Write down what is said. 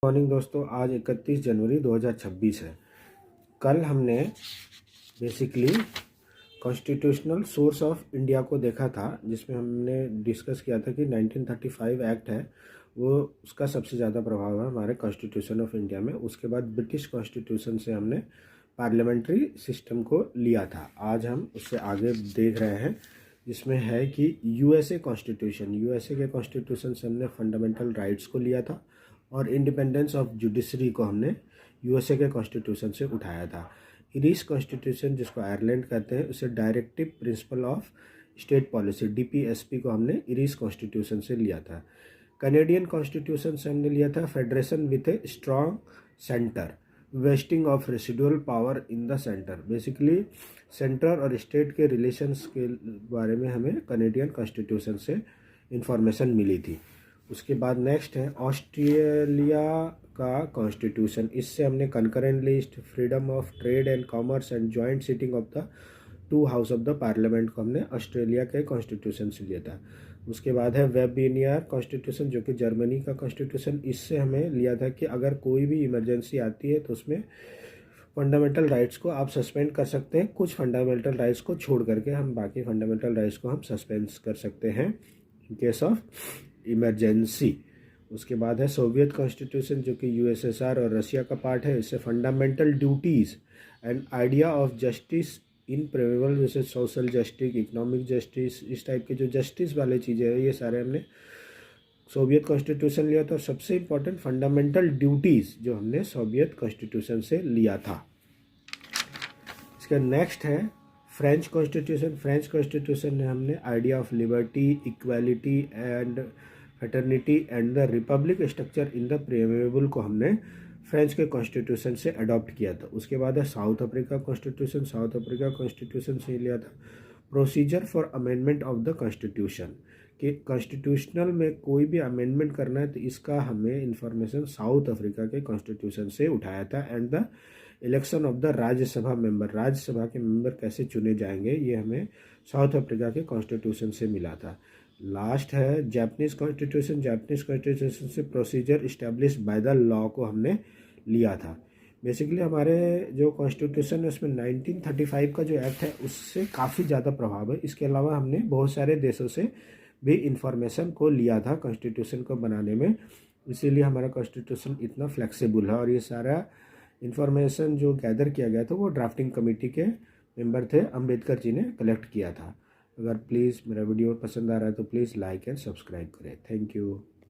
Morning दोस्तों, आज 31 जनवरी 2026 है। कल हमने basically constitutional source of India को देखा था, जिसमें हमने डिस्कस किया था कि 1935 एक्ट है वो उसका सबसे ज़्यादा प्रभाव है हमारे कॉन्स्टिट्यूशन ऑफ इंडिया में। उसके बाद ब्रिटिश कॉन्स्टिट्यूशन से हमने पार्लियामेंट्री सिस्टम को लिया था। आज हम उससे आगे देख रहे हैं, जिसमें है कि यूएसए के कॉन्स्टिट्यूशन से हमने फंडामेंटल राइट्स को लिया था और इंडिपेंडेंस ऑफ जुडिशरी को हमने यूएसए के कॉन्स्टिट्यूशन से उठाया था। इरिश कॉन्स्टिट्यूशन, जिसको आयरलैंड कहते हैं, उसे directive principle of state policy DPSP को हमने इरिश कॉन्स्टिट्यूशन से लिया था। कनेडियन कॉन्स्टिट्यूशन से हमने लिया था federation with a strong centre, wasting of residual power in the centre. Basically centre और स्टेट के रिलेशंस के बारे में हमें कनेडियन कॉन्स्टिट्यूशन से इंफॉर्मेशन मिली थी। उसके बाद नेक्स्ट है ऑस्ट्रेलिया का कॉन्स्टिट्यूशन। इससे हमने concurrent list, freedom of trade and commerce and joint sitting of the two house of the parliament को हमने ऑस्ट्रेलिया के कॉन्स्टिट्यूशन से लिया था। उसके बाद है वेबिनियर कॉन्स्टिट्यूशन, जो कि जर्मनी का कॉन्स्टिट्यूशन। इससे हमें लिया था कि अगर कोई भी इमरजेंसी आती है तो उसमें फंडामेंटल राइट्स को आप सस्पेंड कर सकते हैं। कुछ फंडामेंटल राइट्स को छोड़ करके हम बाकी फंडामेंटल राइट्स को हम सस्पेंड कर सकते हैं इन केस ऑफ इमरजेंसी। उसके बाद है सोवियत कॉन्स्टिट्यूशन, जो कि यूएसएसआर और रशिया का पार्ट है। इससे fundamental duties and idea of justice in preamble, जैसे सोशल जस्टिस, इकोनॉमिक जस्टिस, इस टाइप के जो जस्टिस वाले चीज़ें हैं, ये सारे हमने सोवियत कॉन्स्टिट्यूशन लिया था। और सबसे इम्पोर्टेंट फंडामेंटल ड्यूटीज़ जो हमने सोवियत कॉन्स्टिट्यूशन से लिया था। इसका नेक्स्ट है फ्रेंच कॉन्स्टिट्यूशन ने हमने idea of liberty, equality and fraternity and the Republic structure in the preamble को हमने फ्रेंच के कॉन्स्टिट्यूशन से अडॉप्ट किया था। उसके बाद है साउथ अफ्रीका कॉन्स्टिट्यूशन से लिया था। Procedure for amendment of the constitution, कि कॉन्स्टिट्यूशनल में कोई भी अमेंडमेंट करना है तो इसका हमें इंफॉर्मेशन साउथ अफ्रीका के कॉन्स्टिट्यूशन से उठाया था। And the election of the Rajya Sabha के मेंबर कैसे चुने जाएंगे, ये हमें साउथ अफ्रीका के कॉन्स्टिट्यूशन से मिला था। लास्ट है जापानीज कॉन्स्टिट्यूशन से procedure establish by the law को हमने लिया था। बेसिकली हमारे जो कॉन्स्टिट्यूशन है उसमें 1935 का जो एक्ट है उससे काफ़ी ज़्यादा प्रभाव है। इसके अलावा हमने बहुत सारे देशों से भी इंफॉर्मेशन को लिया था कॉन्स्टिट्यूशन को बनाने में, इसीलिए हमारा कॉन्स्टिट्यूशन इतना फ्लेक्सिबल है। और ये सारा इंफॉर्मेशन जो गैदर किया गया था वो ड्राफ्टिंग कमेटी के मेंबर थे, अंबेडकर जी ने कलेक्ट किया था। अगर प्लीज़ मेरा वीडियो पसंद आ रहा है तो प्लीज़ लाइक एंड सब्सक्राइब करें। Thank you.